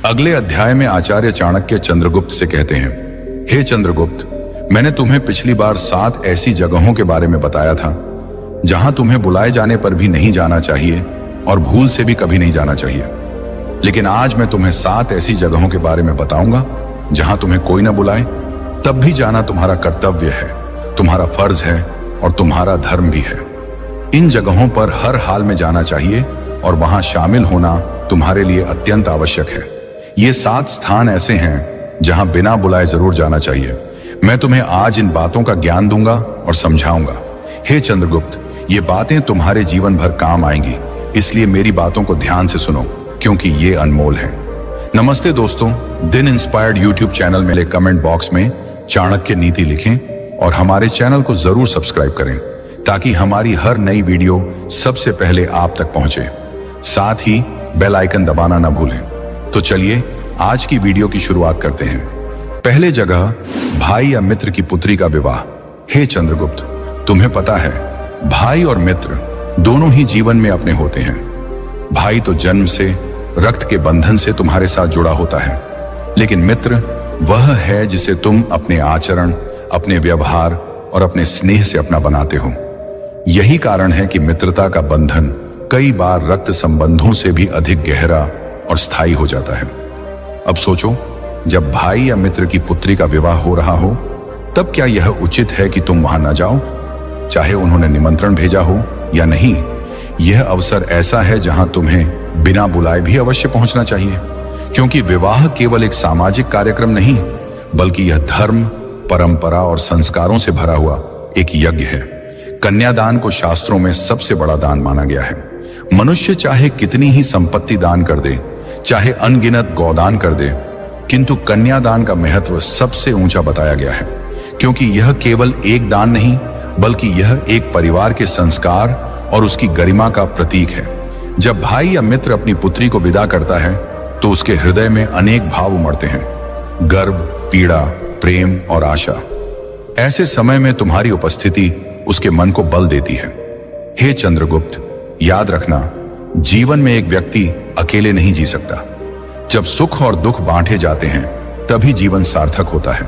अगले अध्याय में आचार्य चाणक्य चंद्रगुप्त से कहते हैं, हे चंद्रगुप्त, मैंने तुम्हें पिछली बार 7 ऐसी जगहों के बारे में बताया था जहां तुम्हें बुलाए जाने पर भी नहीं जाना चाहिए और भूल से भी कभी नहीं जाना चाहिए। लेकिन आज मैं तुम्हें 7 ऐसी जगहों के बारे में बताऊंगा जहां तुम्हें कोई ना बुलाए तब भी जाना तुम्हारा कर्तव्य है, तुम्हारा फर्ज है और तुम्हारा धर्म भी है। इन जगहों पर हर हाल में जाना चाहिए और वहां शामिल होना तुम्हारे लिए अत्यंत आवश्यक है। ये 7 स्थान ऐसे हैं जहां बिना बुलाए जरूर जाना चाहिए। मैं तुम्हें आज इन बातों का ज्ञान दूंगा और समझाऊंगा। हे चंद्रगुप्त, ये बातें तुम्हारे जीवन भर काम आएंगी, इसलिए मेरी बातों को ध्यान से सुनो क्योंकि ये अनमोल है। नमस्ते दोस्तों, दिन इंस्पायर्ड यूट्यूब चैनल में कमेंट बॉक्स में चाणक्य नीति लिखें और हमारे चैनल को जरूर सब्सक्राइब करें ताकि हमारी हर नई वीडियो सबसे पहले आप तक पहुंचे। साथ ही बेल आइकन दबाना ना भूलें। तो चलिए आज की वीडियो की शुरुआत करते हैं। पहले जगह, भाई या मित्र की पुत्री का विवाह। हे चंद्रगुप्त, तुम्हें पता है भाई और मित्र दोनों ही जीवन में अपने होते हैं। भाई तो जन्म से रक्त के बंधन से तुम्हारे साथ जुड़ा होता है, लेकिन मित्र वह है जिसे तुम अपने आचरण, अपने व्यवहार और अपने स्नेह से अपना बनाते हो। यही कारण है कि मित्रता का बंधन कई बार रक्त संबंधों से भी अधिक गहरा और स्थायी हो जाता है। अब सोचो, जब भाई या मित्र की पुत्री का विवाह हो रहा हो तब क्या यह उचित है कि तुम वहां न जाओ, चाहे उन्होंने निमंत्रण भेजा हो या नहीं। यह अवसर ऐसा है जहां तुम्हें बिना बुलाए भी अवश्य पहुंचना चाहिए, क्योंकि विवाह केवल एक सामाजिक कार्यक्रम नहीं बल्कि यह धर्म, परंपरा और संस्कारों से भरा हुआ एक यज्ञ है। कन्यादान को शास्त्रों में सबसे बड़ा दान माना गया है। मनुष्य चाहे कितनी ही संपत्ति दान कर दे, चाहे अनगिनत गौदान कर दे, किंतु कन्यादान का महत्व सबसे ऊंचा बताया गया है, क्योंकि यह केवल एक दान नहीं बल्कि यह एक परिवार के संस्कार और उसकी गरिमा का प्रतीक है। जब भाई या मित्र अपनी पुत्री को विदा करता है तो उसके हृदय में अनेक भाव उमड़ते हैं, गर्व, पीड़ा, प्रेम और आशा। ऐसे समय में तुम्हारी उपस्थिति उसके मन को बल देती है। हे चंद्रगुप्त, याद रखना, जीवन में एक व्यक्ति अकेले नहीं जी सकता। जब सुख और दुख बांटे जाते हैं तभी जीवन सार्थक होता है।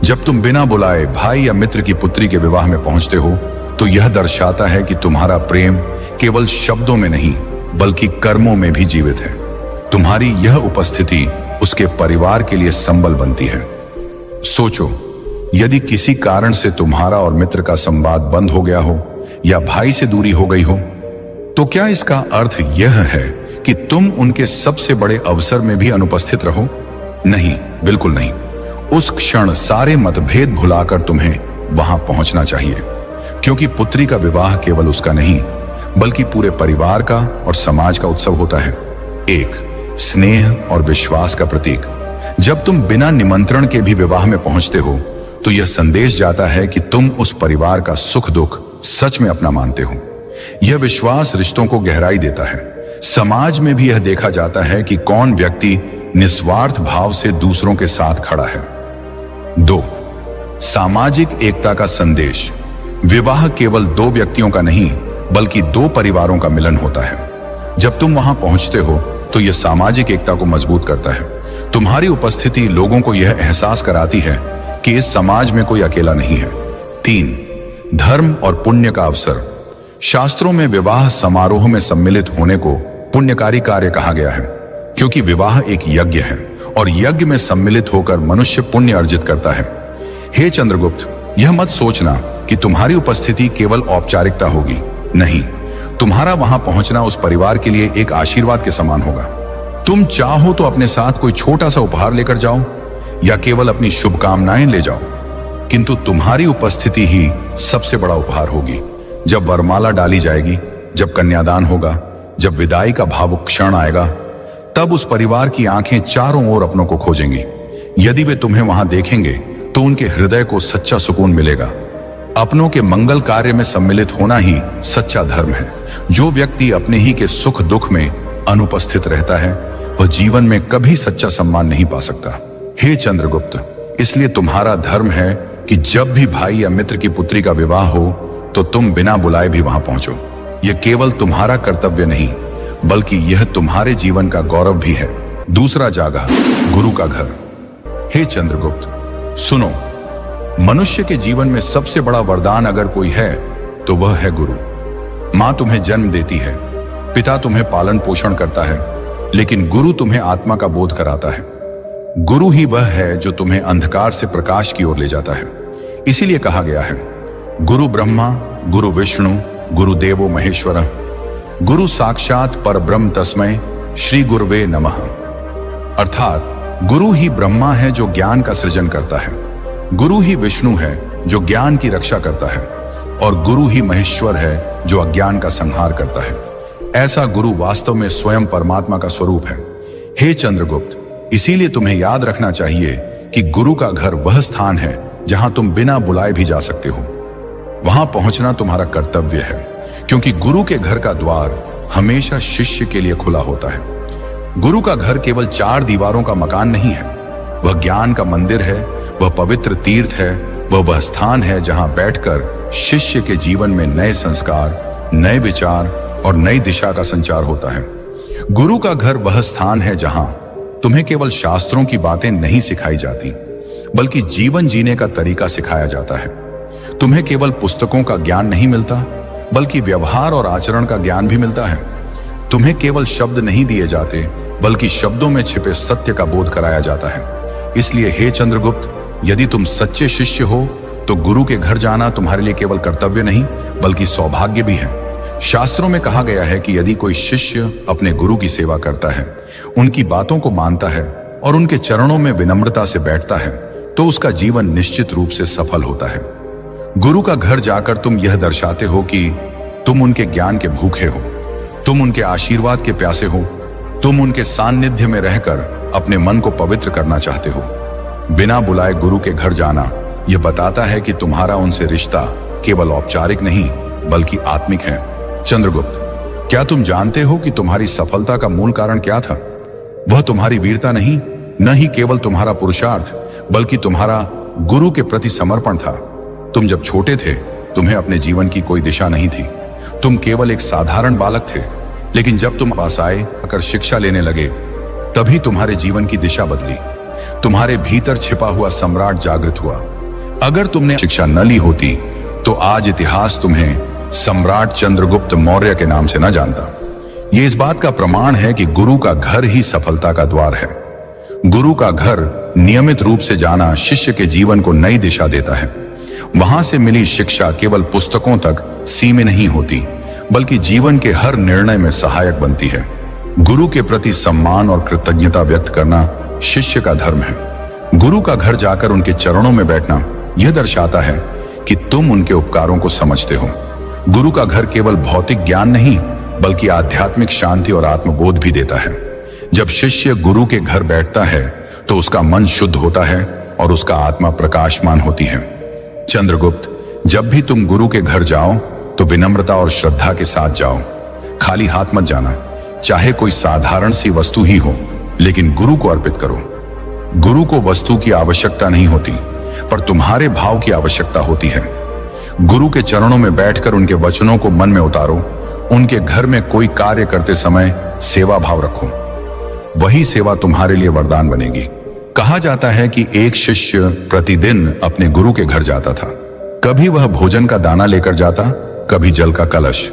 जब तुम बिना बुलाए भाई या मित्र की पुत्री के विवाह में पहुंचते हो तो यह दर्शाता है कि तुम्हारा प्रेम केवल शब्दों में नहीं बल्कि कर्मों में भी जीवित है। तुम्हारी यह उपस्थिति उसके परिवार के लिए संबल बनती है। सोचो, यदि किसी कारण से तुम्हारा और मित्र का संवाद बंद हो गया हो या भाई से दूरी हो गई हो तो क्या इसका अर्थ यह है कि तुम उनके सबसे बड़े अवसर में भी अनुपस्थित रहो? नहीं, बिल्कुल नहीं। उस क्षण सारे मतभेद भुलाकर तुम्हें वहां पहुंचना चाहिए, क्योंकि पुत्री का विवाह केवल उसका नहीं बल्कि पूरे परिवार का और समाज का उत्सव होता है, एक स्नेह और विश्वास का प्रतीक। जब तुम बिना निमंत्रण के भी विवाह में पहुंचते हो तो यह संदेश जाता है कि तुम उस परिवार का सुख दुख सच में अपना मानते हो। यह विश्वास रिश्तों को गहराई देता है। समाज में भी यह देखा जाता है कि कौन व्यक्ति निस्वार्थ भाव से दूसरों के साथ खड़ा है। 2. सामाजिक एकता का संदेश। विवाह केवल 2 व्यक्तियों का नहीं बल्कि 2 परिवारों का मिलन होता है। जब तुम वहां पहुंचते हो तो यह सामाजिक एकता को मजबूत करता है। तुम्हारी उपस्थिति लोगों को यह एहसास कराती है कि इस समाज में कोई अकेला नहीं है। 3. धर्म और पुण्य का अवसर। शास्त्रों में विवाह समारोह में सम्मिलित होने को पुण्यकारी कार्य कहा गया है, क्योंकि विवाह एक यज्ञ है और यज्ञ में सम्मिलित होकर मनुष्य पुण्य अर्जित करता है। हे चंद्रगुप्त, यह मत सोचना कि तुम्हारी उपस्थिति केवल औपचारिकता होगी। नहीं, तुम्हारा वहां पहुंचना उस परिवार के लिए एक आशीर्वाद के समान होगा। तुम चाहो तो अपने साथ कोई छोटा सा उपहार लेकर जाओ या केवल अपनी शुभकामनाएं ले जाओ, किंतु तुम्हारी उपस्थिति ही सबसे बड़ा उपहार होगी। जब वरमाला डाली जाएगी, जब कन्यादान होगा, जब विदाई का भावुक क्षण आएगा, तब उस परिवार की आंखें चारों ओर अपनों को खोजेंगी। यदि वे तुम्हें वहां देखेंगे तो उनके हृदय को सच्चा सुकून मिलेगा। अपनों के मंगल कार्य में सम्मिलित होना ही सच्चा धर्म है। जो व्यक्ति अपने ही के सुख दुख में अनुपस्थित रहता है वह जीवन में कभी सच्चा सम्मान नहीं पा सकता। हे चंद्रगुप्त, इसलिए तुम्हारा धर्म है कि जब भी भाई या मित्र की पुत्री का विवाह हो तो तुम बिना बुलाए भी वहां पहुंचो। यह केवल तुम्हारा कर्तव्य नहीं बल्कि यह तुम्हारे जीवन का गौरव भी है। दूसरा जागा, गुरु का घर। हे चंद्रगुप्त सुनो, मनुष्य के जीवन में सबसे बड़ा वरदान अगर कोई है तो वह है गुरु। मां तुम्हें जन्म देती है, पिता तुम्हें पालन पोषण करता है, लेकिन गुरु तुम्हें आत्मा का बोध कराता है। गुरु ही वह है जो तुम्हें अंधकार से प्रकाश की ओर ले जाता है। इसीलिए कहा गया है, गुरु ब्रह्मा गुरु विष्णु गुरु देवो महेश्वर, गुरु साक्षात परब्रह्म तस्मै श्री गुरुवे नमः। अर्थात गुरु ही ब्रह्मा है जो ज्ञान का सृजन करता है, गुरु ही विष्णु है जो ज्ञान की रक्षा करता है, और गुरु ही महेश्वर है जो अज्ञान का संहार करता है। ऐसा गुरु वास्तव में स्वयं परमात्मा का स्वरूप है। हे चंद्रगुप्त, इसीलिए तुम्हें याद रखना चाहिए कि गुरु का घर वह स्थान है जहां तुम बिना बुलाए भी जा सकते हो। वहां पहुंचना तुम्हारा कर्तव्य है, क्योंकि गुरु के घर का द्वार हमेशा शिष्य के लिए खुला होता है। गुरु का घर केवल 4 दीवारों का मकान नहीं है, वह ज्ञान का मंदिर है, वह पवित्र तीर्थ है, वह स्थान है जहां बैठकर शिष्य के जीवन में नए संस्कार, नए विचार और नई दिशा का संचार होता है। गुरु का घर वह स्थान है जहां तुम्हें केवल शास्त्रों की बातें नहीं सिखाई जाती, बल्कि जीवन जीने का तरीका सिखाया जाता है। तुम्हें केवल पुस्तकों का ज्ञान नहीं मिलता, बल्कि व्यवहार और आचरण का ज्ञान भी मिलता है। तुम्हें केवल शब्द नहीं दिए जाते, बल्कि शब्दों में छिपे सत्य का बोध कराया जाता है। इसलिए हे चंद्रगुप्त, यदि तुम सच्चे शिष्य हो तो गुरु के घर जाना तुम्हारे लिए केवल कर्तव्य नहीं, बल्कि सौभाग्य भी है। शास्त्रों में कहा गया है कि यदि कोई शिष्य अपने गुरु की सेवा करता है, उनकी बातों को मानता है और उनके चरणों में विनम्रता से बैठता है, तो उसका जीवन निश्चित रूप से सफल होता है। गुरु का घर जाकर तुम यह दर्शाते हो कि तुम उनके ज्ञान के भूखे हो, तुम उनके आशीर्वाद के प्यासे हो, तुम उनके सान्निध्य में रहकर अपने मन को पवित्र करना चाहते हो। बिना बुलाए गुरु के घर जाना यह बताता है कि तुम्हारा उनसे रिश्ता केवल औपचारिक नहीं, बल्कि आत्मिक है। चंद्रगुप्त, क्या तुम जानते हो कि तुम्हारी सफलता का मूल कारण क्या था? वह तुम्हारी वीरता नहीं, न ही केवल तुम्हारा पुरुषार्थ, बल्कि तुम्हारा गुरु के प्रति समर्पण था। तुम जब छोटे थे, तुम्हें अपने जीवन की कोई दिशा नहीं थी। तुम केवल एक साधारण बालक थे, लेकिन जब तुम पास आए अगर शिक्षा लेने लगे, तभी तुम्हारे जीवन की दिशा बदली। तुम्हारे भीतर छिपा हुआ सम्राट जागृत हुआ। अगर तुमने शिक्षा न ली होती तो आज इतिहास तुम्हें सम्राट चंद्रगुप्त मौर्य के नाम से न जानता। यह इस बात का प्रमाण है कि गुरु का घर ही सफलता का द्वार है। गुरु का घर नियमित रूप से जाना शिष्य के जीवन को नई दिशा देता है। वहां से मिली शिक्षा केवल पुस्तकों तक सीमित नहीं होती, बल्कि जीवन के हर निर्णय में सहायक बनती है। गुरु के प्रति सम्मान और कृतज्ञता व्यक्त करना शिष्य का धर्म है। गुरु का घर जाकर उनके चरणों में बैठना यह दर्शाता है कि तुम उनके उपकारों को समझते हो। गुरु का घर केवल भौतिक ज्ञान नहीं, बल्कि आध्यात्मिक शांति और आत्मबोध भी देता है। जब शिष्य गुरु के घर बैठता है तो उसका मन शुद्ध होता है और उसका आत्मा प्रकाशमान होती है। चंद्रगुप्त, जब भी तुम गुरु के घर जाओ तो विनम्रता और श्रद्धा के साथ जाओ। खाली हाथ मत जाना। चाहे कोई साधारण सी वस्तु ही हो, लेकिन गुरु को अर्पित करो। गुरु को वस्तु की आवश्यकता नहीं होती, पर तुम्हारे भाव की आवश्यकता होती है। गुरु के चरणों में बैठकर उनके वचनों को मन में उतारो। उनके घर में कोई कार्य करते समय सेवा भाव रखो। वही सेवा तुम्हारे लिए वरदान बनेगी। कहा जाता है कि एक शिष्य प्रतिदिन अपने गुरु के घर जाता था। कभी वह भोजन का दाना लेकर जाता, कभी जल का कलश।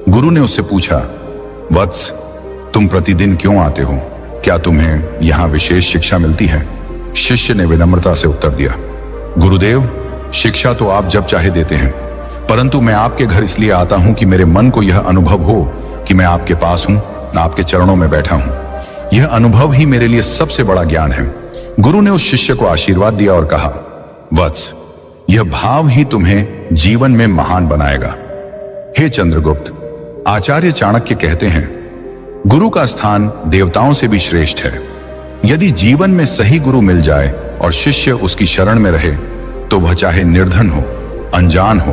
गुरु ने उससे पूछा, वत्स, तुम प्रतिदिन क्यों आते हो? क्या तुम्हें यहां विशेष शिक्षा मिलती है? शिष्य ने विनम्रता से उत्तर दिया, गुरुदेव, शिक्षा तो आप जब चाहे देते हैं, परंतु मैं आपके घर इसलिए आता हूं कि मेरे मन को यह अनुभव हो कि मैं आपके पास हूं, आपके चरणों में बैठा हूं। यह अनुभव ही मेरे लिए सबसे बड़ा ज्ञान है। गुरु ने उस शिष्य को आशीर्वाद दिया और कहा, वत्स, यह भाव ही तुम्हें जीवन में महान बनाएगा। हे चंद्रगुप्त, आचार्य चाणक्य कहते हैं, गुरु का स्थान देवताओं से भी श्रेष्ठ है। यदि जीवन में सही गुरु मिल जाए और शिष्य उसकी शरण में रहे, तो वह चाहे निर्धन हो, अनजान हो,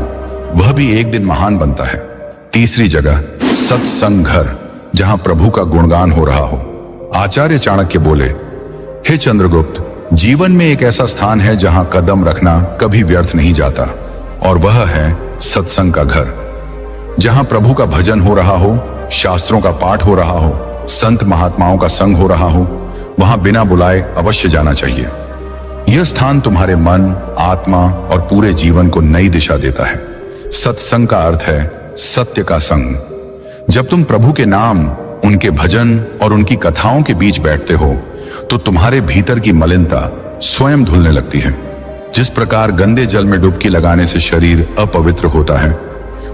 वह भी एक दिन महान बनता है। तीसरी जगह, सत्संग घर, जहां प्रभु का गुणगान हो रहा हो। आचार्य चाणक्य बोले, हे चंद्रगुप्त, जीवन में एक ऐसा स्थान है जहां कदम रखना कभी व्यर्थ नहीं जाता, और वह है सत्संग का घर। जहां प्रभु का भजन हो रहा हो, शास्त्रों का पाठ हो रहा हो, संत महात्माओं का संग हो रहा हो, वहां बिना बुलाए अवश्य जाना चाहिए। यह स्थान तुम्हारे मन, आत्मा और पूरे जीवन को नई दिशा देता है। सत्संग का अर्थ है सत्य का संग। जब तुम प्रभु के नाम, उनके भजन और उनकी कथाओं के बीच बैठते हो तो तुम्हारे भीतर की मलिनता स्वयं धुलने लगती है। जिस प्रकार गंदे जल में डुबकी लगाने से शरीर अपवित्र होता है,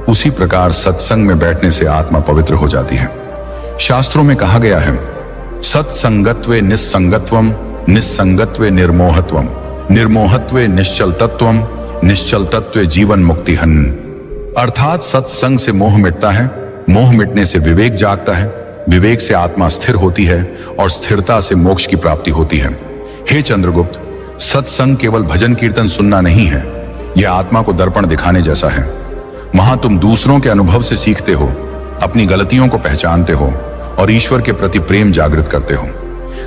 उसी प्रकार सत्संग में बैठने से आत्मा पवित्र हो जाती है। शास्त्रों में कहा गया है, सत्संगत्वे निस्संगत्वम, निस्संगत्वे निर्मोहत्वम, निर्मोहत्वे निश्चल तत्वम, निश्चल तत्वे जीवन मुक्तिहन। अर्थात सत्संग से मोह मिटता है, मोह मिटने से विवेक जागता है, विवेक से आत्मा स्थिर होती है और स्थिरता से मोक्ष की प्राप्ति होती है। हे चंद्रगुप्त, सत्संग केवल भजन कीर्तन सुनना नहीं है, यह आत्मा को दर्पण दिखाने जैसा है। वहां तुम दूसरों के अनुभव से सीखते हो, अपनी गलतियों को पहचानते हो और ईश्वर के प्रति प्रेम जागृत करते हो।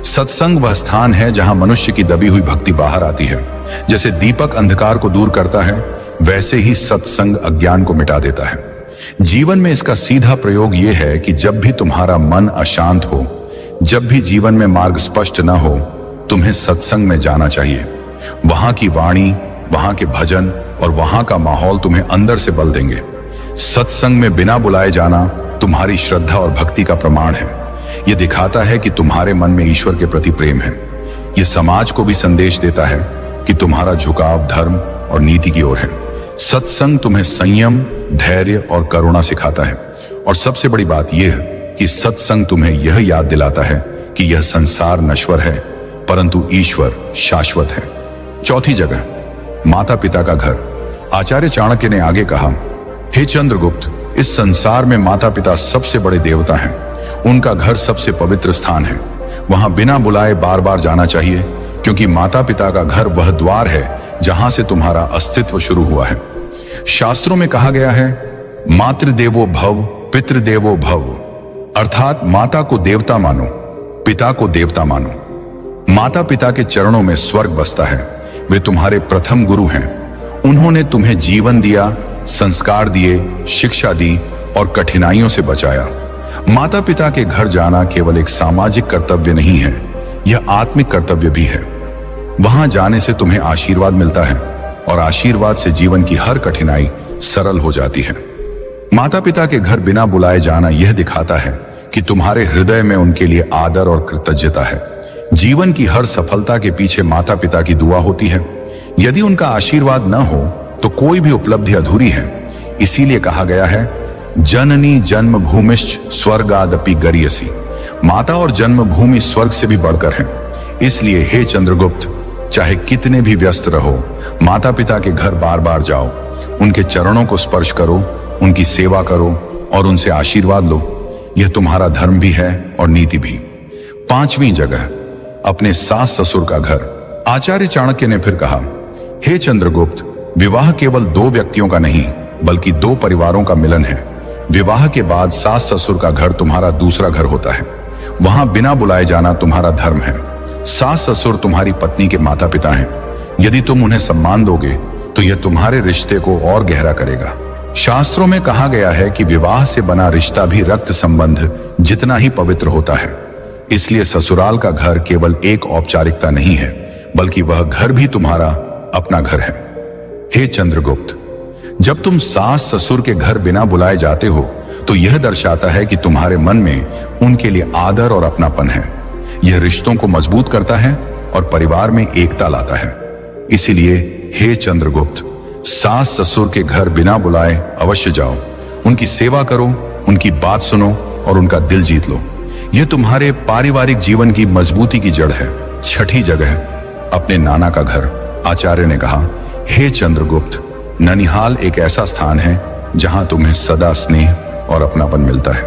सत्संग वह स्थान है जहां मनुष्य की दबी हुई भक्ति बाहर आती है। जैसे दीपक अंधकार को दूर करता है, वैसे ही सत्संग अज्ञान को मिटा देता है। जीवन में इसका सीधा प्रयोग यह है कि जब भी तुम्हारा मन अशांत हो, जब भी जीवन में मार्ग स्पष्ट न हो, तुम्हें सत्संग में जाना चाहिए। वहां की वाणी, वहां के भजन और वहां का माहौल तुम्हें अंदर से बल देंगे। सत्संग में बिना बुलाए जाना तुम्हारी श्रद्धा और भक्ति का प्रमाण है। यह दिखाता है कि तुम्हारे मन में ईश्वर के प्रति प्रेम है। यह समाज को भी संदेश देता है कि तुम्हारा झुकाव धर्म और नीति की ओर है। सत्संग तुम्हें संयम, धैर्य और करुणा सिखाता है। और सबसे बड़ी बात यह है कि सत्संग तुम्हें यह याद दिलाता है कि यह संसार नश्वर है, परंतु ईश्वर शाश्वत है। चौथी जगह, माता पिता का घर। आचार्य चाणक्य ने आगे कहा, हे चंद्रगुप्त, इस संसार में माता पिता सबसे बड़े देवता हैं। उनका घर सबसे पवित्र स्थान है। वहां बिना बुलाए बार बार जाना चाहिए, क्योंकि माता पिता का घर वह द्वार है जहां से तुम्हारा अस्तित्व शुरू हुआ है। शास्त्रों में कहा गया है, मातृदेवो भव, पितृदेवो भव, अर्थात माता को देवता मानो, पिता को देवता मानो। माता पिता के चरणों में स्वर्ग बसता है। वे तुम्हारे प्रथम गुरु हैं। उन्होंने तुम्हें जीवन दिया, संस्कार दिए, शिक्षा दी और कठिनाइयों से बचाया। माता पिता के घर जाना केवल एक सामाजिक कर्तव्य नहीं है, यह आत्मिक कर्तव्य भी है। वहां जाने से तुम्हें आशीर्वाद मिलता है और आशीर्वाद से जीवन की हर कठिनाई सरल हो जाती है। माता पिता के घर बिना बुलाए जाना यह दिखाता है कि तुम्हारे हृदय में उनके लिए आदर और कृतज्ञता है। जीवन की हर सफलता के पीछे माता पिता की दुआ होती है। यदि उनका आशीर्वाद न हो तो कोई भी उपलब्धि अधूरी है। इसीलिए कहा गया है, जननी जन्म भूमिश्च स्वर्गादपि गरियसी। माता और जन्मभूमि स्वर्ग से भी बढ़कर है। इसलिए हे चंद्रगुप्त, चाहे कितने भी व्यस्त रहो, माता पिता के घर बार बार जाओ, उनके चरणों को स्पर्श करो, उनकी सेवा करो और उनसे आशीर्वाद लो। यह तुम्हारा धर्म भी है और नीति भी। पांचवी जगह, अपने सास ससुर का घर। आचार्य चाणक्य ने फिर कहा, हे चंद्रगुप्त, विवाह केवल दो व्यक्तियों का नहीं बल्कि दो परिवारों का मिलन है। विवाह के बाद सास ससुर का घर तुम्हारा दूसरा घर होता है। वहां बिना बुलाए जाना तुम्हारा धर्म है। सास ससुर तुम्हारी पत्नी के माता पिता हैं। यदि तुम उन्हें सम्मान दोगे तो यह तुम्हारे रिश्ते को और गहरा करेगा। शास्त्रों में कहा गया है कि विवाह से बना रिश्ता भी रक्त संबंध जितना ही पवित्र होता है। इसलिए ससुराल का घर केवल एक औपचारिकता नहीं है, बल्कि वह घर भी तुम्हारा अपना घर है। हे चंद्रगुप्त, जब तुम सास ससुर के घर बिना बुलाए जाते हो तो यह दर्शाता है कि तुम्हारे मन में उनके लिए आदर और अपनापन है। यह रिश्तों को मजबूत करता है और परिवार में एकता लाता है। इसीलिए हे चंद्रगुप्त, सास ससुर के घर बिना बुलाए अवश्य जाओ, उनकी सेवा करो, उनकी बात सुनो और उनका दिल जीत लो। यह तुम्हारे पारिवारिक जीवन की मजबूती की जड़ है। छठी जगह, अपने नाना का घर। आचार्य ने कहा, हे चंद्रगुप्त, ननिहाल एक ऐसा स्थान है जहां तुम्हें सदा स्नेह और अपनापन मिलता है।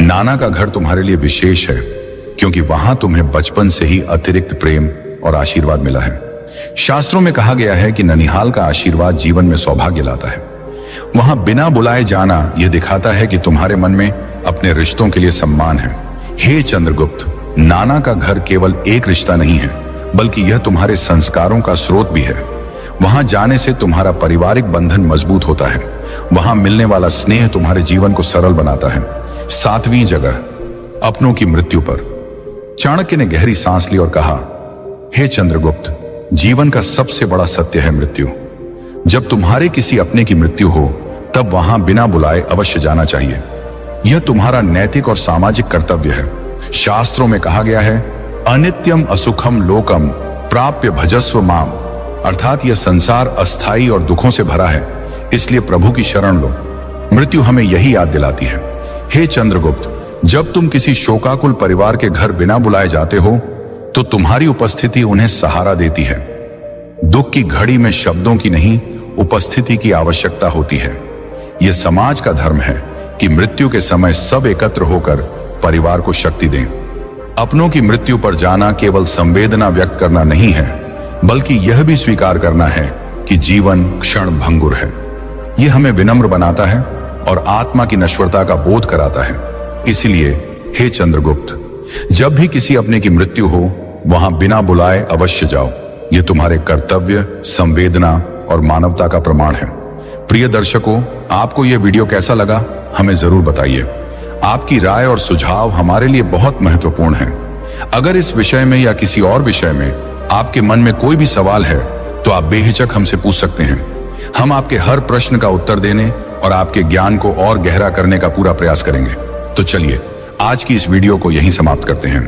नाना का घर तुम्हारे लिए विशेष है क्योंकि वहां तुम्हें बचपन से ही अतिरिक्त प्रेम और आशीर्वाद मिला है। शास्त्रों में कहा गया है कि ननिहाल का आशीर्वाद जीवन में सौभाग्य लाता है। वहां बिना बुलाए जाना यह दिखाता है कि तुम्हारे मन में अपने रिश्तों के लिए सम्मान है। हे चंद्रगुप्त, नाना का घर केवल एक रिश्ता नहीं है बल्कि यह तुम्हारे संस्कारों का स्रोत भी है। वहां जाने से तुम्हारा पारिवारिक बंधन मजबूत होता है। वहां मिलने वाला स्नेह तुम्हारे जीवन को सरल बनाता है। सातवीं जगह, अपनों की मृत्यु पर। चाणक्य ने गहरी सांस ली और कहा, हे चंद्रगुप्त, जीवन का सबसे बड़ा सत्य है मृत्यु। जब तुम्हारे किसी अपने की मृत्यु हो तब वहां बिना बुलाए अवश्य जाना चाहिए। यह तुम्हारा नैतिक और सामाजिक कर्तव्य है। शास्त्रों में कहा गया है, अनित्यम असुखम लोकम प्राप्य भजस्व माम, अर्थात यह संसार अस्थाई और दुखों से भरा है, इसलिए प्रभु की शरण लो। मृत्यु हमें यही याद दिलाती है। हे चंद्रगुप्त, जब तुम किसी शोकाकुल परिवार के घर बिना बुलाए जाते हो तो तुम्हारी उपस्थिति उन्हें सहारा देती है। दुख की घड़ी में शब्दों की नहीं, उपस्थिति की आवश्यकता होती है। यह समाज का धर्म है कि मृत्यु के समय सब एकत्र होकर परिवार को शक्ति दें। अपनों की मृत्यु पर जाना केवल संवेदना व्यक्त करना नहीं है, बल्कि यह भी स्वीकार करना है कि जीवन क्षण भंगुर है। यह हमें विनम्र बनाता है और आत्मा की नश्वरता का बोध कराता है। इसलिए हे चंद्रगुप्त, जब भी किसी अपने की मृत्यु हो वहां बिना बुलाए अवश्य जाओ। यह तुम्हारे कर्तव्य, संवेदना और मानवता का प्रमाण है। प्रिय दर्शकों, आपको यह वीडियो कैसा लगा हमें जरूर बताइए। आपकी राय और सुझाव हमारे लिए बहुत महत्वपूर्ण है। अगर इस विषय में या किसी और विषय में आपके मन में कोई भी सवाल है तो आप बेहिचक हमसे पूछ सकते हैं। हम आपके हर प्रश्न का उत्तर देने और आपके ज्ञान को और गहरा करने का पूरा प्रयास करेंगे। तो चलिए आज की इस वीडियो को यहीं समाप्त करते हैं।